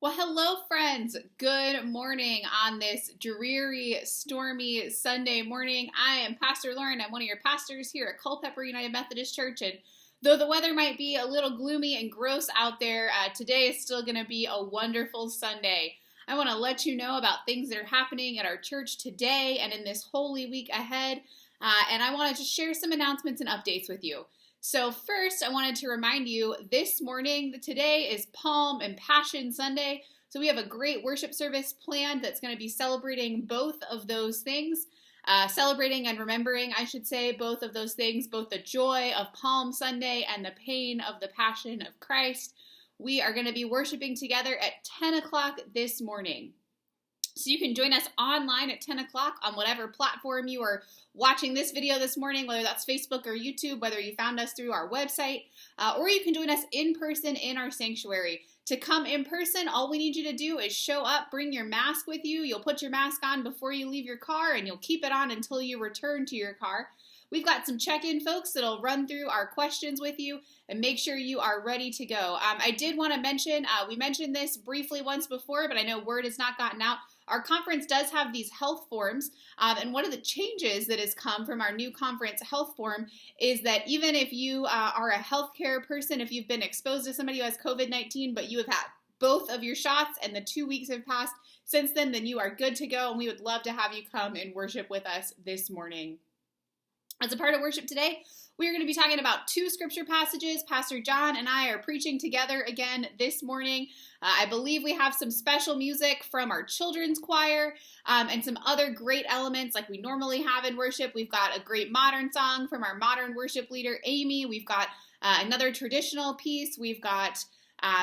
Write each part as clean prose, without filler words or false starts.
Well, hello, friends. Good morning on this dreary, stormy Sunday morning. I am Pastor Lauren. I'm one of your pastors here at Culpeper United Methodist Church. And though the weather might be a little gloomy and gross out there, today is still going to be a wonderful Sunday. I want to let you know about things that are happening at our church today and in this holy week ahead. And I want to just share some announcements and updates with you. So first, I wanted to remind you this morning that today is Palm and Passion Sunday. So we have a great worship service planned that's going to be celebrating both of those things. Celebrating and remembering, I should say, both of those things, both the joy of Palm Sunday and the pain of the Passion of Christ. We are going to be worshiping together at 10 o'clock this morning. So you can join us online at 10 o'clock on whatever platform you are watching this video this morning, whether that's Facebook or YouTube, whether you found us through our website, or you can join us in person in our sanctuary. To come in person, all we need you to do is show up, bring your mask with you. You'll put your mask on before you leave your car, and you'll keep it on until you return to your car. We've got some check-in folks that'll run through our questions with you and make sure you are ready to go. I did want to mention, we mentioned this briefly once before, but I know word has not gotten out. Our conference does have these health forms, and one of the changes that has come from our new conference health form is that even if you are a healthcare person, if you've been exposed to somebody who has COVID-19, but you have had both of your shots and the 2 weeks have passed since then you are good to go, and we would love to have you come and worship with us this morning. As a part of worship today, we are going to be talking about two scripture passages. Pastor John and I are preaching together again this morning. I believe we have some special music from our children's choir and some other great elements like we normally have in worship. We've got a great modern song from our modern worship leader, Amy. We've got another traditional piece. We've got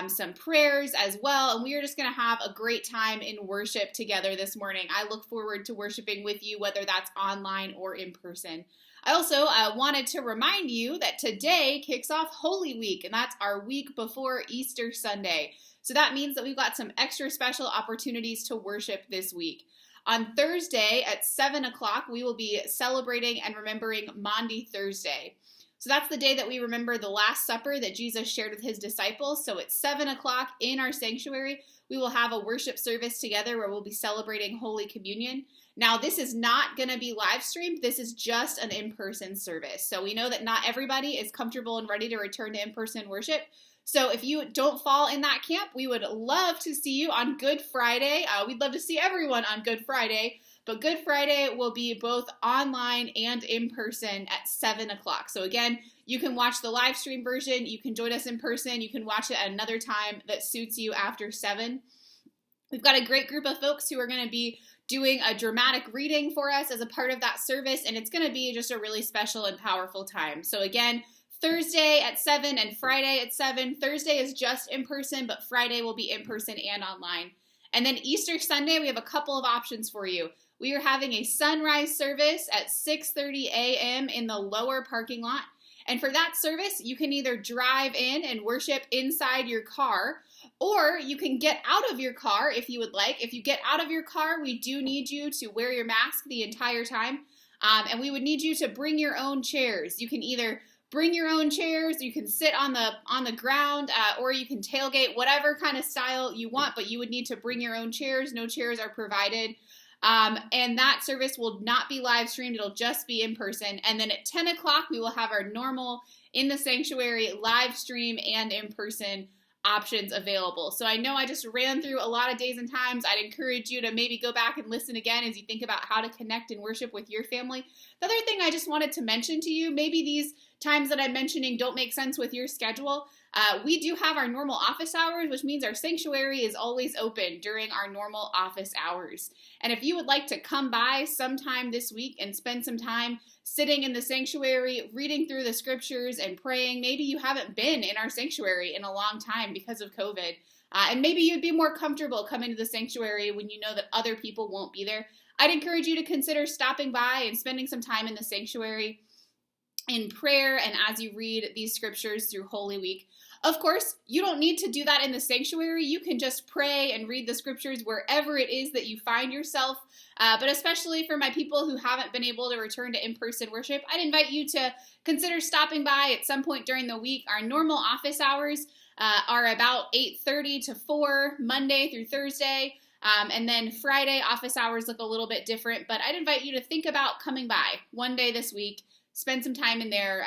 some prayers as well, and we are just going to have a great time in worship together this morning. I look forward to worshiping with you, whether that's online or in person. I also wanted to remind you that today kicks off Holy Week, and that's our week before Easter Sunday. So that means that we've got some extra special opportunities to worship this week. On Thursday at 7 o'clock, we will be celebrating and remembering Maundy Thursday. So that's the day that we remember the Last Supper that Jesus shared with his disciples. So at 7 o'clock in our sanctuary, we will have a worship service together where we'll be celebrating Holy Communion. Now, this is not going to be live streamed. This is just an in-person service. So we know that not everybody is comfortable and ready to return to in-person worship. So if you don't fall in that camp, we would love to see you on Good Friday. We'd love to see everyone on Good Friday. But Good Friday will be both online and in person at 7 o'clock. So again, you can watch the live stream version. You can join us in person. You can watch it at another time that suits you after 7. We've got a great group of folks who are going to be doing a dramatic reading for us as a part of that service, and it's going to be just a really special and powerful time. So again, Thursday at 7 and Friday at 7. Thursday is just in person, but Friday will be in person and online. And then Easter Sunday, we have a couple of options for you. We are having a sunrise service at 6:30 a.m. in the lower parking lot. And for that service, you can either drive in and worship inside your car, or you can get out of your car if you would like. If you get out of your car, we do need you to wear your mask the entire time. And we would need you to bring your own chairs. You can either bring your own chairs, you can sit on the ground, or you can tailgate, whatever kind of style you want, but you would need to bring your own chairs. No chairs are provided. And that service will not be live streamed. It'll just be in person. And then at 10 o'clock, we will have our normal in the sanctuary live stream and in person options available. So I know I just ran through a lot of days and times. I'd encourage you to maybe go back and listen again as you think about how to connect and worship with your family. The other thing I just wanted to mention to you, maybe these times that I'm mentioning don't make sense with your schedule. We do have our normal office hours, which means our sanctuary is always open during our normal office hours. And if you would like to come by sometime this week and spend some time sitting in the sanctuary, reading through the scriptures and praying, maybe you haven't been in our sanctuary in a long time because of COVID, and maybe you'd be more comfortable coming to the sanctuary when you know that other people won't be there, I'd encourage you to consider stopping by and spending some time in the sanctuary in prayer and as you read these scriptures through Holy Week. Of course, you don't need to do that in the sanctuary. You can just pray and read the scriptures wherever it is that you find yourself. But especially for my people who haven't been able to return to in-person worship, I'd invite you to consider stopping by at some point during the week. Our normal office hours are about 8:30 to 4, Monday through Thursday. And then Friday, office hours look a little bit different, but I'd invite you to think about coming by one day this week, spend some time in there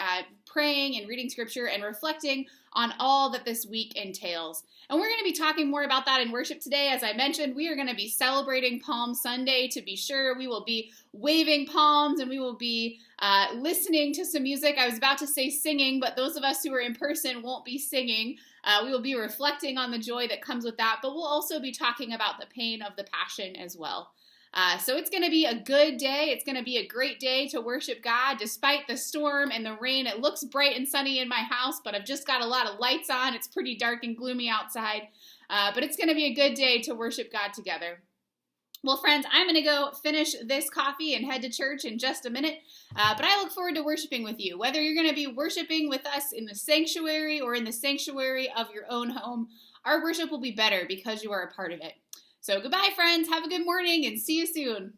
praying and reading scripture and reflecting on all that this week entails. And we're going to be talking more about that in worship today. As I mentioned, we are going to be celebrating Palm Sunday. To be sure, we will be waving palms and we will be listening to some music. I was about to say singing, but those of us who are in person won't be singing. We will be reflecting on the joy that comes with that, but we'll also be talking about the pain of the passion as well. So it's going to be a good day. It's going to be a great day to worship God despite the storm and the rain. It looks bright and sunny in my house, but I've just got a lot of lights on. It's pretty dark and gloomy outside, but it's going to be a good day to worship God together. Well, friends, I'm going to go finish this coffee and head to church in just a minute, but I look forward to worshiping with you. Whether you're going to be worshiping with us in the sanctuary or in the sanctuary of your own home, our worship will be better because you are a part of it. So goodbye, friends. Have a good morning and see you soon.